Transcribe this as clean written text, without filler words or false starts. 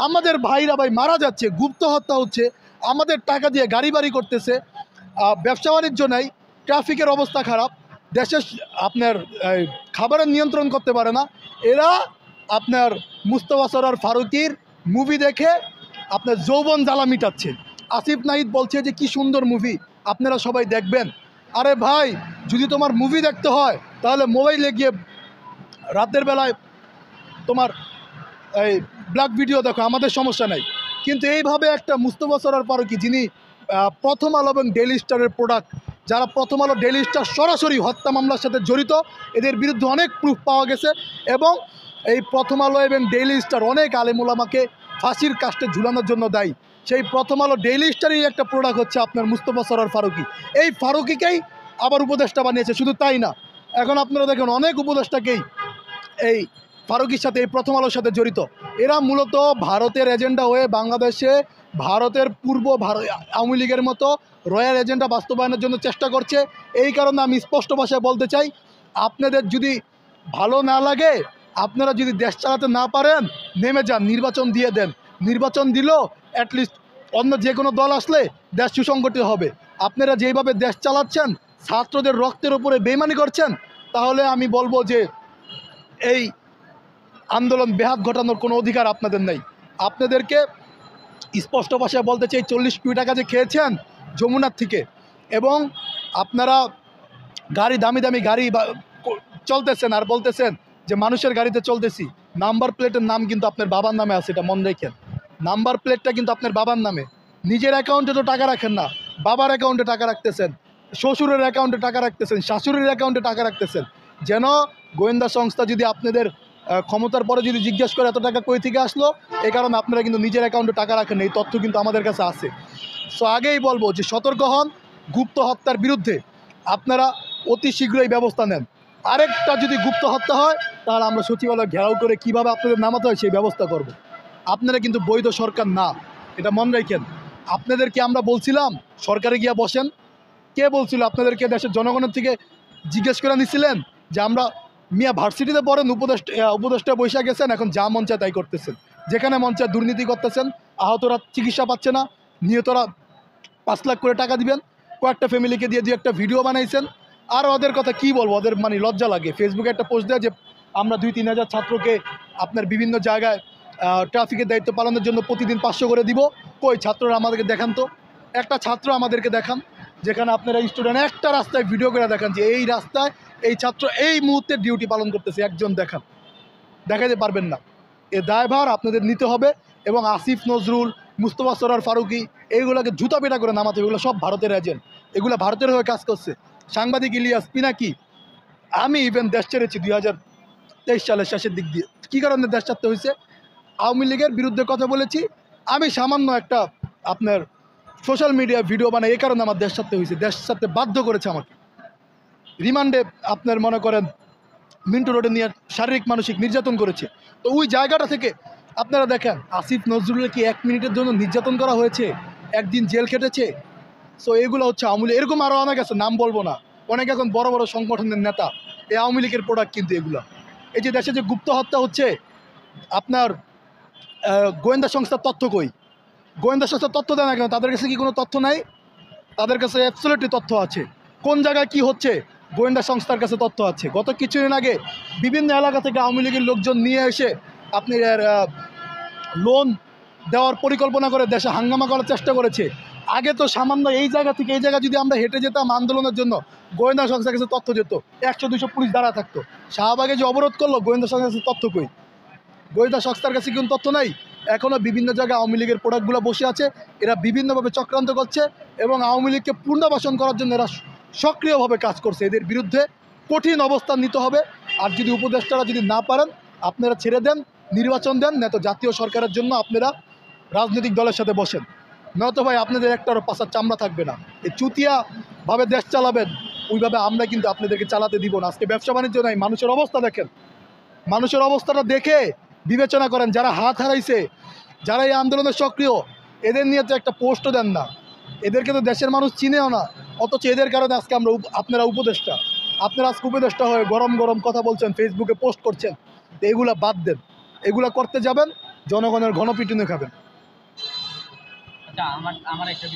আমাদের ভাইরা ভাই মারা যাচ্ছে, গুপ্ত হত্যা হচ্ছে, আমাদের টাকা দিয়ে গাড়ি বাড়ি করতেছে, ব্যবসা বাণিজ্য নাই, ট্রাফিকের অবস্থা খারাপ, দেশের আপনার খাবারের নিয়ন্ত্রণ করতে পারে না। এরা আপনার মুস্তফা সরোয়ার ফারুকীর মুভি দেখে আপনার যৌবন জ্বালা মিটাচ্ছে। আসিফ নাহিদ বলছে যে কি সুন্দর মুভি, আপনারা সবাই দেখবেন। আরে ভাই, যদি তোমার মুভি দেখতে হয় তাহলে মোবাইলে গিয়ে রাতের বেলায় তোমার এই ব্ল্যাক ভিডিও দেখো, আমাদের সমস্যা নাই। কিন্তু এইভাবে একটা মুস্তফা সরোয়ার ফারুকী, যিনি প্রথম আলো এবং ডেইলি স্টারের প্রোডাক্ট, যারা প্রথম আলো ডেইলি স্টার সরাসরি হত্যা মামলার সাথে জড়িত, এদের বিরুদ্ধে অনেক প্রুফ পাওয়া গেছে এবং এই প্রথম আলো এবং ডেইলি স্টার অনেক আলেমুলামাকে ফাঁসির কাস্টে ঝুলানোর জন্য দায়ী। সেই প্রথম আলো ডেইলি স্টারই একটা প্রোডাক্ট হচ্ছে আপনার মুস্তফা সরোয়ার ফারুকী। এই ফারুকীকেই আবার উপদেষ্টা বানিয়েছে। শুধু তাই না, এখন আপনারা দেখেন অনেক উপদেষ্টাকেই এই ফারুকীর সাথে, এই প্রথম আলোর সাথে জড়িত। এরা মূলত ভারতের এজেন্ডা হয়ে বাংলাদেশে ভারতের আওয়ামী লীগের মতো রয়্যাল এজেন্ডা বাস্তবায়নের জন্য চেষ্টা করছে। এই কারণে আমি স্পষ্ট ভাষায় বলতে চাই, আপনাদের যদি ভালো না লাগে, আপনারা যদি দেশ চালাতে না পারেন, নেমে যান, নির্বাচন দিয়ে দেন। নির্বাচন দিলেও অ্যাটলিস্ট অন্য যে কোনো দল আসলে দেশ সুসংগঠিত হবে। আপনারা যেইভাবে দেশ চালাচ্ছেন, ছাত্রদের রক্তের উপরে বেইমানি করছেন, তাহলে আমি বলবো যে এই আন্দোলন ব্যাঘাত ঘটানোর কোনো অধিকার আপনাদের নেই। আপনাদেরকে স্পষ্ট ভাষায় বলতে চাই, 40 কোটি টাকা যে খেয়েছেন যমুনার থেকে, এবং আপনারা গাড়ি দামি দামি গাড়ি চলতেছেন আর বলতেছেন যে মানুষের গাড়িতে চলতেছি, নাম্বার প্লেটের নাম কিন্তু আপনার বাবার নামে আছে, এটা মনে রাখেন। নাম্বার প্লেটটা কিন্তু আপনার বাবার নামে। নিজের অ্যাকাউন্টে তো টাকা রাখেন না, বাবার অ্যাকাউন্টে টাকা রাখতেছেন, শ্বশুরের অ্যাকাউন্টে টাকা রাখতেছেন, শাশুড়ির অ্যাকাউন্টে টাকা রাখতেছেন। যেন গোয়েন্দা সংস্থা যদি আপনাদের ক্ষমতার পরে যদি জিজ্ঞেস করে এত টাকা কই থেকে আসলো, এই কারণে আপনারা কিন্তু নিজের অ্যাকাউন্টে টাকা রাখেন, এই তথ্য কিন্তু আমাদের কাছে আছে। সো আগেই বলবো যে সতর্ক হন, গুপ্ত হত্যার বিরুদ্ধে আপনারা অতি শীঘ্রই ব্যবস্থা নেন। আরেকটা যদি গুপ্ত হত্যা হয়, তাহলে আমরা সচিবালয় ঘেরাও করে কীভাবে আপনাদের নামাতে হয় সেই ব্যবস্থা করব। আপনারা কিন্তু বৈধ সরকার না, এটা মনে রাখেন। আপনাদেরকে আমরা বলছিলাম সরকারে গিয়া বসেন, কে বলছিল আপনাদেরকে? দেশের জনগণের থেকে জিজ্ঞেস করে নিছিলেন যে আমরা মিয়া ভার্সিটিতে পড়েন, উপদেষ্টা বৈশা গেছেন, এখন যা মন চায় তাই করতেছেন, যেখানে মন চায় দুর্নীতি করতেছেন, আহতরা চিকিৎসা পাচ্ছে না, নিহতরা 5 লাখ করে টাকা দিবেন, কয়েকটা ফ্যামিলিকে দিয়ে একটা ভিডিও বানাইছেন। আর ওদের কথা কি বলবো, ওদের মানে লজ্জা লাগে। ফেসবুকে একটা পোস্ট দেয় যে আমরা 2-3 হাজার ছাত্রকে আপনার বিভিন্ন জায়গায় ট্রাফিকের দায়িত্ব পালনের জন্য প্রতিদিন 500 করে দিব। কই ছাত্ররা আমাদেরকে দেখান তো, একটা ছাত্র আমাদেরকে দেখান যেখানে আপনারা স্টুডেন্ট একটা রাস্তায় ভিডিও করে দেখান যে এই রাস্তায় এই ছাত্র এই মুহূর্তে ডিউটি পালন করতেছে, একজন দেখান। দেখাতে পারবেন না। এ দায়ভার আপনাদের নিতে হবে এবং আসিফ নজরুল, মুস্তফা সরোয়ার ফারুকী, এইগুলোকে জুতা পেটা করে নামাতে হবে। এগুলো সব ভারতের এজেন্ট, এগুলো ভারতের হয়ে কাজ করছে। সাংবাদিক ইলিয়াস পিনাকি, আমি ইভেন দেশ ছেড়েছি 2023 সালের শেষের দিক দিয়ে। কী কারণে দেশ ছাড়তে হয়েছে? আওয়ামী লীগের বিরুদ্ধে কথা বলেছি আমি, সামান্য একটা আপনার সোশ্যাল মিডিয়া ভিডিও বানাই, এই কারণে আমার দেশ ছাড়তে হয়েছে। দেশ ছাড়তে বাধ্য করেছে আমাকে। রিমান্ডে আপনার মনে করেন মিন্টু রোডে নিয়ে শারীরিক মানসিক নির্যাতন করেছে। তো ওই জায়গাটা থেকে আপনারা দেখেন আসিফ নজরুলের কি 1 মিনিটের জন্য নির্যাতন করা হয়েছে, একদিন জেল খেটেছে। সো এগুলো হচ্ছে আওয়ামী লীগ। এরকম আরও অনেক আছে, নাম বলবো না, অনেক এখন বড় বড় সংগঠনের নেতা, এই আওয়ামী লীগের প্রোডাক্ট কিন্তু এগুলো। এই যে দেশে যে গুপ্ত হত্যা হচ্ছে, আপনার গোয়েন্দা সংস্থার তথ্য কই? গোয়েন্দা সংস্থার তথ্য দেয় না কেন? তাদের কাছে কি কোনো তথ্য নাই? তাদের কাছে অ্যাবসলিউটলি তথ্য আছে। কোন জায়গায় কি হচ্ছে গোয়েন্দা সংস্থার কাছে তথ্য আছে। গত কিছুদিন আগে বিভিন্ন এলাকা থেকে আওয়ামী লীগের লোকজন নিয়ে এসে আপনি লোন দেওয়ার পরিকল্পনা করে দেশে হাঙ্গামা করার চেষ্টা করেছে। আগে তো সামান্য এই জায়গা থেকে এই জায়গা যদি আমরা হেঁটে যেতাম আন্দোলনের জন্য, গোয়েন্দা সংস্থার কাছে তথ্য যেত, 100-200 পুলিশ দাঁড়া থাকতো। শাহবাগে যে অবরোধ করলো, গোয়েন্দা সংস্থার কাছে তথ্য কই? গোয়েন্দা সংস্থার কাছে কোন তথ্য নাই। এখনও বিভিন্ন জায়গায় আওয়ামী লীগের প্রোডাক্টগুলো বসে আছে। এরা বিভিন্নভাবে চক্রান্ত করছে এবং আওয়ামী লীগকে পুনর্বাসন করার জন্য এরা সক্রিয়ভাবে কাজ করছে। এদের বিরুদ্ধে কঠিন অবস্থান নিতে হবে। আর যদি উপদেষ্টারা যদি না পারেন, আপনারা ছেড়ে দেন, নির্বাচন দেন, নয়তো জাতীয় সরকারের জন্য আপনারা রাজনৈতিক দলের সাথে বসেন। নয়তো ভাই আপনাদের একটারও পাশার চামড়া থাকবে না। এই চুতিয়াভাবে দেশ চালাবেন, ওইভাবে আমরা কিন্তু আপনাদেরকে চালাতে দিব না। আজকে ব্যবসা বাণিজ্য নাই, মানুষের অবস্থা দেখেন। মানুষের অবস্থাটা দেখে বিবেচনা করেন। যারা হাত হারাইছে, যারা এই আন্দোলনে সক্রিয়, এদের নিয়ে তো একটা পোস্টও দেন না। এদেরকে তো দেশের মানুষ চিনেও না, অথচ এদের কারণে আজকে আপনারা উপদেষ্টা। আপনারা আজকে উপদেষ্টা হয়ে গরম গরম কথা বলছেন, ফেসবুকে পোস্ট করছেন। তো এগুলা বাদ দেন। এগুলা করতে যাবেন, জনগণের গণপিটুনি খাবেন। আচ্ছা, আমার একটা